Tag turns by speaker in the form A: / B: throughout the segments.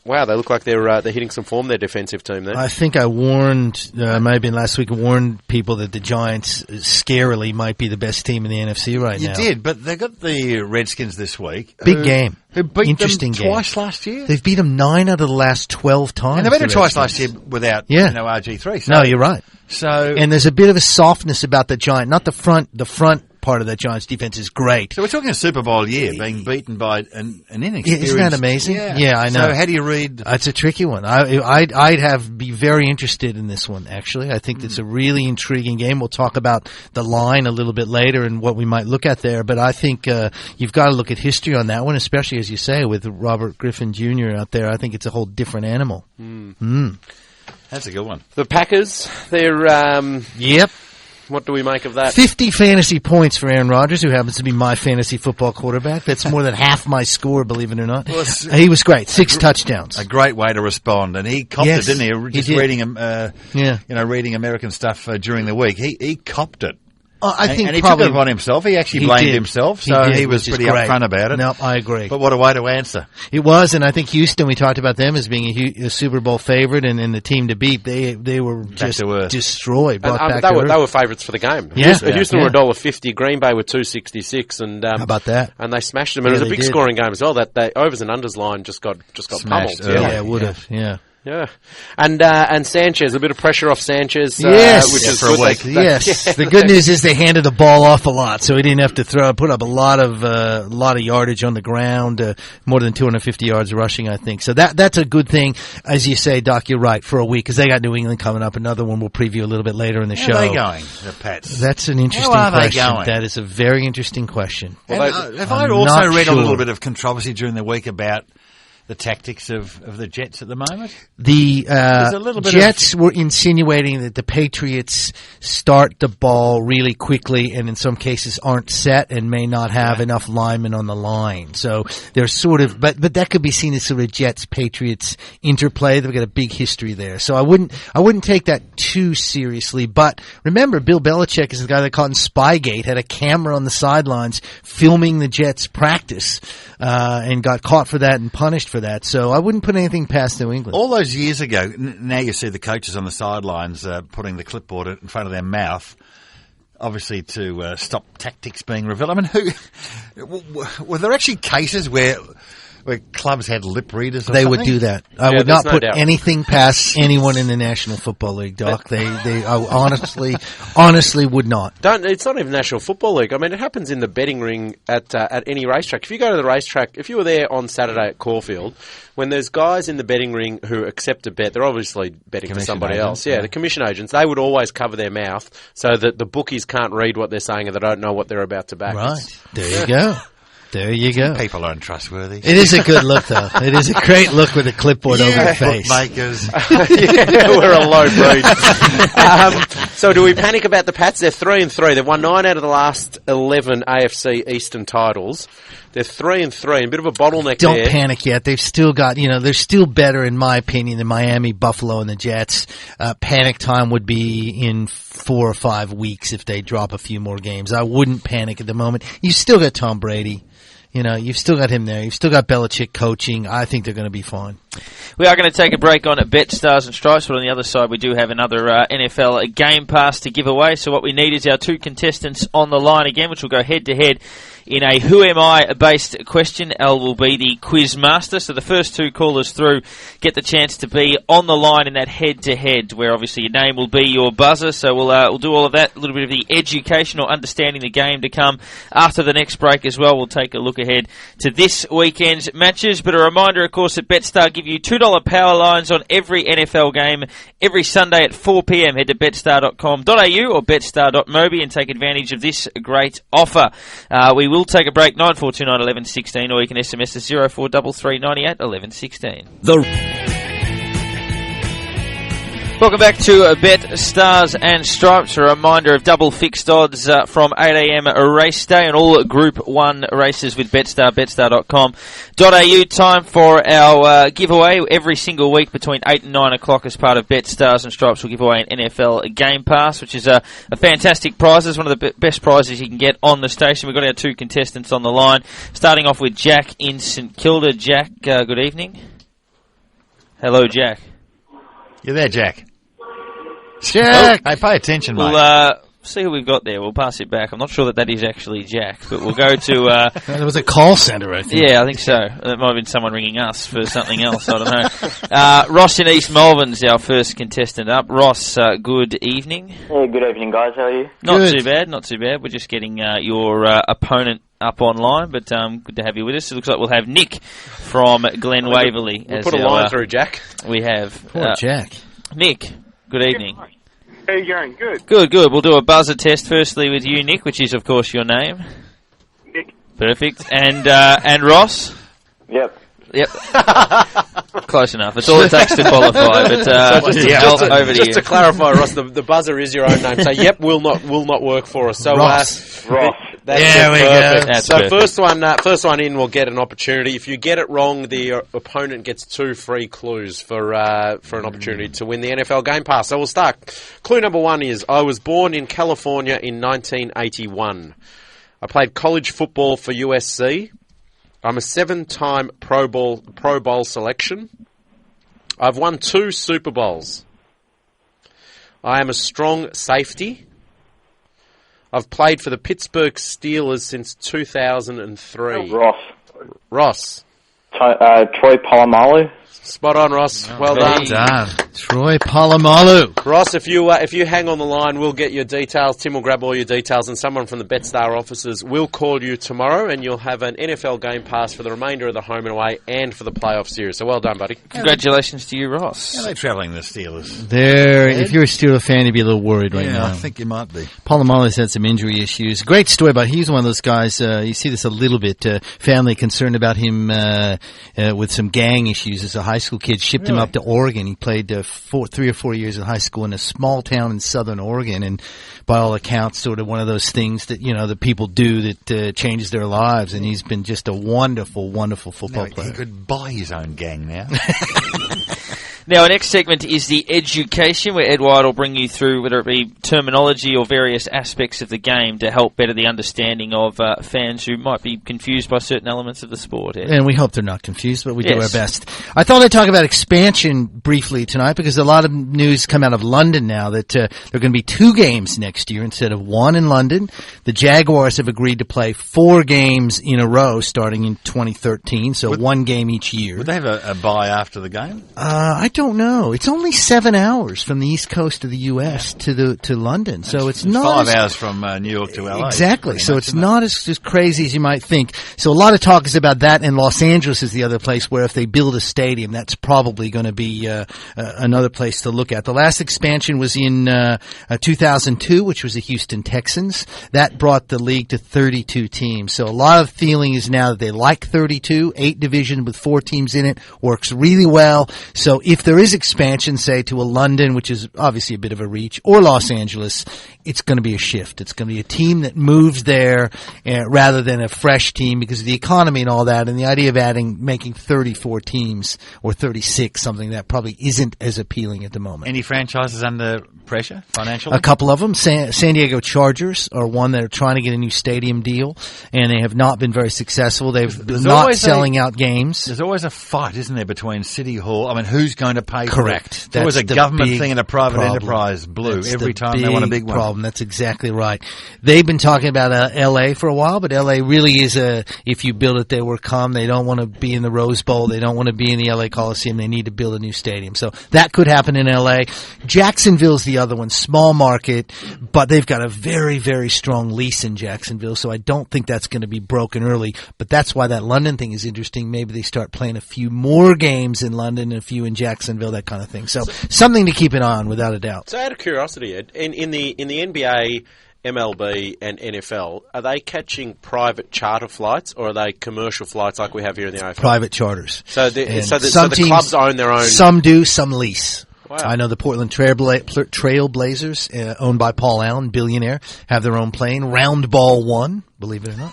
A: wow, they look like they're hitting some form, their defensive team there.
B: I think I warned, maybe last week, warned people that the Giants scarily might be the best team in the NFC right now.
C: You did, but they got the Redskins this week.
B: Big game.
C: Who beat
B: Interesting
C: them
B: game.
C: twice last year.
B: They've beat them 9 out of the last 12 times.
C: And they beat them twice last year without RG3. So,
B: no, you're right.
C: So,
B: and there's a bit of a softness about the Giant. Not the front. The front part of that Giants defense is great.
C: So we're talking a Super Bowl year, being beaten by an inexperienced.
B: Isn't that amazing? Yeah, I know.
C: So how do you read?
B: It's a tricky one. I'd be very interested in this one. Actually, I think it's a really intriguing game. We'll talk about the line a little bit later and what we might look at there. But I think you've got to look at history on that one, especially as you say with Robert Griffin Jr. out there. I think it's a whole different animal.
C: That's a good one.
A: The Packers, they're
B: yep.
A: What do we make of that?
B: 50 fantasy points for Aaron Rodgers, who happens to be my fantasy football quarterback. That's more than half my score, believe it or not. Well, he was great. 6 touchdowns.
C: A great way to respond. And he copped it, didn't he? Just reading reading American stuff during the week. He copped it.
B: I think
C: and he
B: probably
C: took it upon himself. He actually blamed himself, so he was pretty upfront about it.
B: No, I agree.
C: But what a way to answer.
B: It was, and I think Houston, we talked about them as being a Super Bowl favorite and the team to beat. They were just destroyed, brought back to earth.
A: They were favourites for the game.
B: Yeah.
A: Houston were $1.50, Green Bay were $2.66, and
B: how about that?
A: And they smashed them. And it was a big scoring game as well. That overs and unders line just got pummeled.
B: Yeah, it would have. Yeah.
A: Yeah, and Sanchez, a bit of pressure off Sanchez.
B: Yes,
A: which is
B: for a week. Yes, the good news is they handed the ball off a lot, so he didn't have to put up a lot of yardage on the ground, more than 250 yards rushing, I think. So that's a good thing, as you say, Doc. You're right, for a week because they got New England coming up. Another one we'll preview a little bit later in the show.
C: How are they going, the Pats?
B: That's an interesting question. They going? That is a very interesting question.
C: Well, have I also read a little bit of controversy during the week about the tactics of the Jets at the moment?
B: The Jets were insinuating that the Patriots start the ball really quickly and in some cases aren't set and may not have enough linemen on the line. So they're sort of, but that could be seen as sort of Jets-Patriots interplay. They've got a big history there. So I wouldn't take that too seriously. But remember, Bill Belichick is the guy that caught in Spygate, had a camera on the sidelines filming the Jets practice, and got caught for that and punished for that. So I wouldn't put anything past New England.
C: All those years ago, now you see the coaches on the sidelines putting the clipboard in front of their mouth, obviously to stop tactics being revealed. I mean, were there actually cases where clubs had lip readers?
B: They would do that. I would not put anything past anyone in the National Football League, Doc. They honestly would not.
A: It's not even National Football League. I mean, it happens in the betting ring at any racetrack. If you go to the racetrack, if you were there on Saturday at Caulfield, when there's guys in the betting ring who accept a bet, they're obviously betting for somebody else. Yeah, the commission agents, they would always cover their mouth so that the bookies can't read what they're saying and they don't know what they're about to back.
B: Right. There you go. There you go.
C: People aren't trustworthy.
B: It is a good look, though. It is a great look with a clipboard over your face.
C: Bookmakers.
A: We're a low breed. So do we panic about the Pats? They're 3-3. They've won 9 out of the last 11 AFC Eastern titles. They're 3-3. A bit of a bottleneck there.
B: Don't panic yet. They've still got, they're still better, in my opinion, than Miami, Buffalo, and the Jets. Panic time would be in 4 or 5 weeks if they drop a few more games. I wouldn't panic at the moment. You've still got Tom Brady. You've still got him there. You've still got Belichick coaching. I think they're going to be fine.
D: We are going to take a break on at Betstars and Stripes, but on the other side we do have another NFL Game Pass to give away. So what we need is our 2 contestants on the line again, which will go head-to-head in a Who Am I-based question. Al will be the quiz master. So the first 2 callers through get the chance to be on the line in that head-to-head, where obviously your name will be your buzzer. So we'll do all of that, a little bit of the educational understanding the game to come after the next break as well. We'll take a look ahead to this weekend's matches. But a reminder, of course, that Betstar give you $2 power lines on every NFL game every Sunday at 4 p.m. Head to betstar.com.au or betstar.mobi and take advantage of this great offer. We will take a break, 9429 1116, or you can SMS us 0433 98 1116. Welcome back to Bet Stars and Stripes. A reminder of double fixed odds from 8am race day and all Group 1 races with Betstar, betstar.com.au. Time for our giveaway every single week between 8 and 9 o'clock as part of Bet Stars and Stripes. We'll give away an NFL Game Pass, which is a fantastic prize. It's one of the best prizes you can get on the station. We've got our 2 contestants on the line, starting off with Jack in St Kilda. Jack, good evening. Hello, Jack.
C: You're there, Jack.
B: Jack!
C: Hey, pay attention, mate.
D: We'll see who we've got there. We'll pass it back. I'm not sure that is actually Jack, but we'll go to...
B: There was a call centre, I think.
D: Yeah, I think so. That might have been someone ringing us for something else. I don't know. Ross in East Melbourne's our first contestant up. Ross, good evening.
E: Yeah, good evening, guys. How are you?
D: Not too bad, not too bad. We're just getting your opponent up online, but good to have you with us. It looks like we'll have Nick from Glen Waverley.
A: We'll put a line through, Jack.
D: We have.
B: Poor Jack.
D: Nick, good evening.
F: How you going? Good.
D: Good. We'll do a buzzer test firstly with you, Nick, which is, of course, your name.
F: Nick.
D: Perfect. And Ross?
E: Yep.
D: Close enough. It's all it takes to qualify. But over to you.
A: Just to clarify, Ross, the buzzer is your own name. So, will not work for us. So,
B: Ross.
A: There we go.
D: That's
A: so
D: perfect.
A: first one in will get an opportunity. If you get it wrong, the opponent gets 2 free clues for an opportunity to win the NFL Game Pass. So we'll start. Clue number 1 is, I was born in California in 1981. I played college football for USC. I'm a 7-time Pro Bowl selection. I've won 2 Super Bowls. I am a strong safety. I've played for the Pittsburgh Steelers since 2003. Ross.
E: Troy Polamalu.
A: Spot on, Ross. Well done.
B: Troy Polamalu.
A: Ross, if you hang on the line, we'll get your details. Tim will grab all your details, and someone from the Betstar offices will call you tomorrow, and you'll have an NFL Game Pass for the remainder of the home and away and for the playoff series. So well done, buddy.
D: Congratulations to you, Ross.
C: How are they travelling, the Steelers?
B: If you're a Steeler fan, you'd be a little worried right now.
C: I think you might be.
B: Polamalu's had some injury issues. Great story, but he's one of those guys, you see this a little bit, family concerned about him with some gang issues as a high school kid. Shipped him up to Oregon. He played 3 or 4 years in high school in a small town in southern Oregon, and by all accounts, sort of one of those things that, that people do that changes their lives, and he's been just a wonderful, wonderful football player.
C: He could buy his own gang now.
D: Now, our next segment is the education, where Ed White will bring you through, whether it be terminology or various aspects of the game, to help better the understanding of fans who might be confused by certain elements of the sport. Ed.
B: And we hope they're not confused, but we do our best. I thought I'd talk about expansion briefly tonight, because a lot of news come out of London now that there are going to be 2 games next year instead of 1 in London. The Jaguars have agreed to play 4 games in a row starting in 2013, so 1 game each year.
C: Would they have a bye after the game?
B: I don't know. It's only 7 hours from the east coast of the U.S. to London, so it's not
C: 5 hours from New York to LA.
B: Exactly. So it's not as crazy as you might think. So a lot of talk is about that, and Los Angeles is the other place where if they build a stadium, that's probably going to be another place to look at. The last expansion was in 2002, which was the Houston Texans. That brought the league to 32 teams. So a lot of feeling is now that they like 32, 8 division with 4 teams in it, works really well. So if there is expansion, say to a London, which is obviously a bit of a reach, or Los Angeles, it's going to be a shift. It's going to be a team that moves there rather than a fresh team because of the economy and all that. And the idea of making 34 teams or 36, something that probably isn't as appealing at the moment.
C: Any franchises under pressure financially?
B: A couple of them. San Diego Chargers are one that are trying to get a new stadium deal, and they have not been very successful. They've been not selling out games.
C: There's always a fight, isn't there, between City Hall? I mean, who's going to pay
B: Correct.
C: for it? There was a government thing and a private enterprise blue every time they want a big one.
B: That's exactly right. They've been talking about L.A. for a while, but L.A. really is if you build it, they will come. They don't want to be in the Rose Bowl. They don't want to be in the L.A. Coliseum. They need to build a new stadium. So that could happen in L.A. Jacksonville's the other one, small market, but they've got a very, very strong lease in Jacksonville, so I don't think that's going to be broken early. But that's why that London thing is interesting. Maybe they start playing a few more games in London and a few in Jacksonville, that kind of thing. So something to keep an eye on, without a doubt.
A: So out of curiosity, Ed, in the NBA, MLB and NFL, are they catching private charter flights or are they commercial flights like we have here in the AFL?
B: Private charters.
A: So the clubs own their own?
B: Some do, some lease.
A: Wow.
B: I know the Portland Trailblazers, owned by Paul Allen, billionaire, have their own plane, Round Ball 1, believe it or not.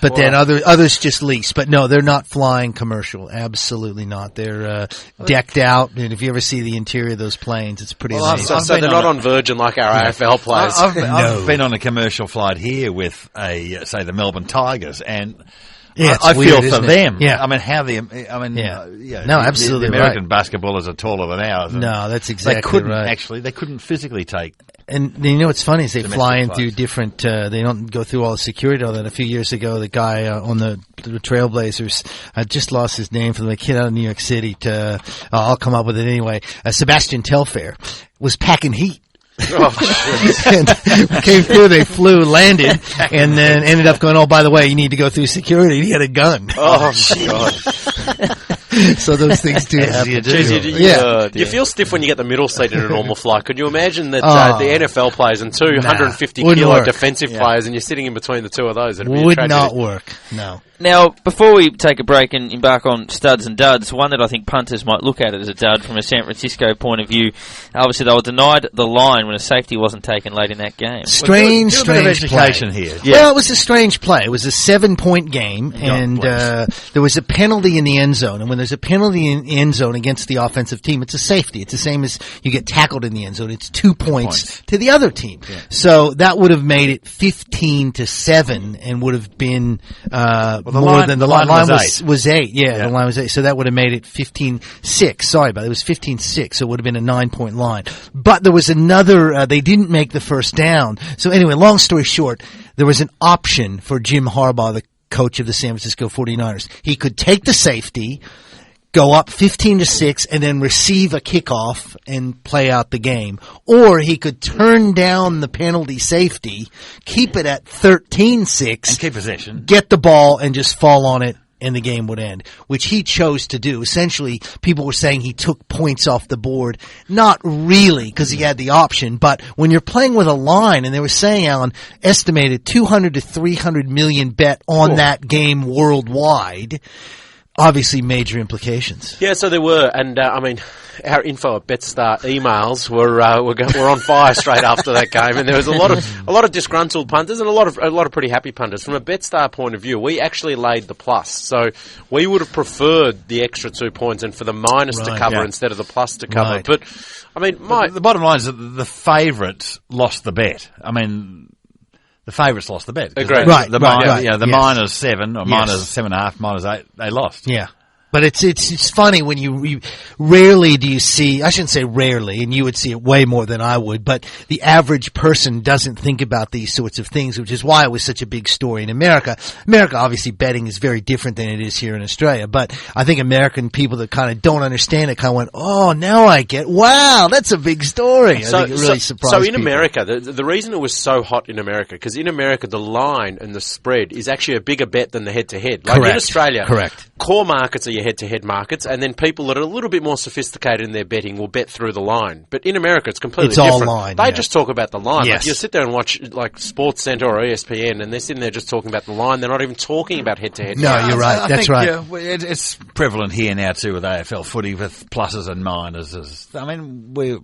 B: But then others just lease. But no, they're not flying commercial. Absolutely not. They're decked out. And if you ever see the interior of those planes, it's pretty amazing.
A: So they're not on Virgin like our AFL players.
C: I've been on a commercial flight here with say the Melbourne Tigers, and
B: Yeah,
C: I feel
B: weird,
C: for them.
B: Yeah.
C: I mean,
B: No, absolutely
C: the American
B: right.
C: basketballers are taller than ours.
B: No, that's exactly right.
C: They couldn't physically take.
B: And you know what's funny is they
C: Domestic
B: fly in
C: flights.
B: through different. They don't go through all the security. All that. A few years ago, the guy on the Trailblazers, I just lost his name from the kid out of New York City. I'll come up with it anyway. Sebastian Telfair was packing heat. And came through, they flew, landed, and then ended up going, oh, by the way, you need to go through security. He had a gun.
A: Oh, God.
B: So those things do happen.
A: You feel stiff when you get the middle seat in a normal flight. Could you imagine that the NFL players and 250-kilo defensive players, and you're sitting in between the two of those? It'd be
B: would not work. No.
D: Now, before we take a break and embark on studs and duds, one that I think punters might look at it as a dud from a San Francisco point of view. Obviously, they were denied the line when a safety wasn't taken late in that game.
B: Strange play
C: here.
B: Yeah. Well, it was a strange play. It was a 7-point game, and there was a penalty in the end zone. And when there's a penalty in the end zone against the offensive team, it's a safety. It's the same as you get tackled in the end zone. It's 2 points to the other team. Yeah. So that would have made it 15-7 and would have been
C: the
B: line was 8. Yeah, the line was 8. So that would have made it 15-6. Sorry about it. It was 15-6. So it would have been a 9-point line. But there was another, they didn't make the first down. So anyway, long story short, there was an option for Jim Harbaugh, the coach of the San Francisco 49ers. He could take the safety, go up 15-6, and then receive a kickoff and play out the game. Or he could turn down the penalty safety, keep it at 13-6.
C: And keep possession.
B: Get the ball and just fall on it, and the game would end, which he chose to do. Essentially, people were saying he took points off the board. Not really, because he had the option. But when you're playing with a line, and they were saying, Alan, estimated 200 to 300 million bet on that game worldwide, obviously major implications.
A: Yeah, so there were, and I mean, our info at Betstar emails were on fire straight after that game, and there was a lot of disgruntled punters and a lot of pretty happy punters. From a Betstar point of view, we actually laid the plus, so we would have preferred the extra 2 points and for the minus to cover instead of the plus to cover.
B: Right.
A: But I mean,
C: the bottom line is that the favourites lost the bet. I mean, the favourites lost the bet.
A: Agreed.
C: The minus 7 or minus 7.5, minus 8, they lost.
B: Yeah. But it's funny when you rarely do you see, I shouldn't say rarely, and you would see it way more than I would, but the average person doesn't think about these sorts of things, which is why it was such a big story in America. America, obviously, betting is very different than it is here in Australia, but I think American people that kind of don't understand it kind of went, oh, now I get, wow, that's a big story. I think it really surprised people.
A: So in America, the reason it was so hot in America, because in America, the line and the spread is actually a bigger bet than the head-to-head. Like in Australia, core markets are your head-to-head markets, and then people that are a little bit more sophisticated in their betting will bet through the line. But in America, it's completely different.
B: All line.
A: They just talk about the line.
B: Yes.
A: Like you sit there and watch like Sports Center or ESPN, and they're sitting there just talking about the line. They're not even talking about head-to-head.
B: No, you're right. That's right.
C: Yeah, it's prevalent here now too with AFL footy with pluses and minuses. I mean, we're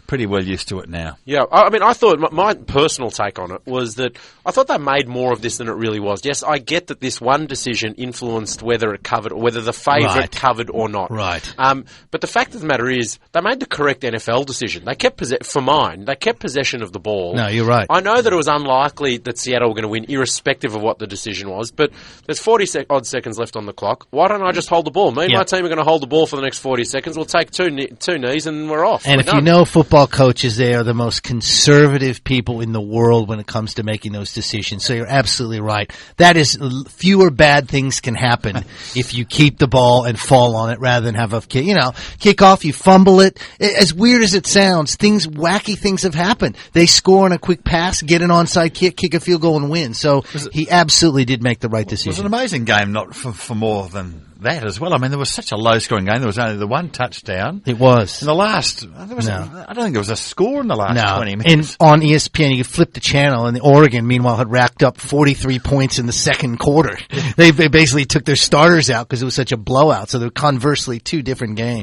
C: pretty well used to it now.
A: Yeah, I mean, I thought my personal take on it was that I thought they made more of this than it really was. Yes, I get that this one decision influenced whether it covered or whether the favourite covered or not.
B: Right.
A: But the fact of the matter is, they made the correct NFL decision. They kept they kept possession of the ball.
B: No, you're right.
A: I know that it was unlikely that Seattle were going to win, irrespective of what the decision was. But there's 40-odd seconds left on the clock. Why don't I just hold the ball? Me and my team are going to hold the ball for the next 40 seconds. We'll take two knees and we're off.
B: And if you know football coaches, they are the most conservative people in the world when it comes to making those decisions. So you're absolutely right. That is, fewer bad things can happen if you keep the ball and fall on it rather than have a kick off, you fumble it. As weird as it sounds, wacky things have happened. They score on a quick pass, get an onside kick a field goal and win. So he absolutely did make the right decision.
C: It was an amazing game, not for more than that as well. I mean, there was such a low-scoring game. There was only the one touchdown.
B: It was.
C: In the last, I don't think there was a score in the last 20 minutes.
B: And on ESPN, you could flip the channel, and Oregon, meanwhile, had racked up 43 points in the second quarter. They basically took their starters out because it was such a blowout. So they're conversely two different games.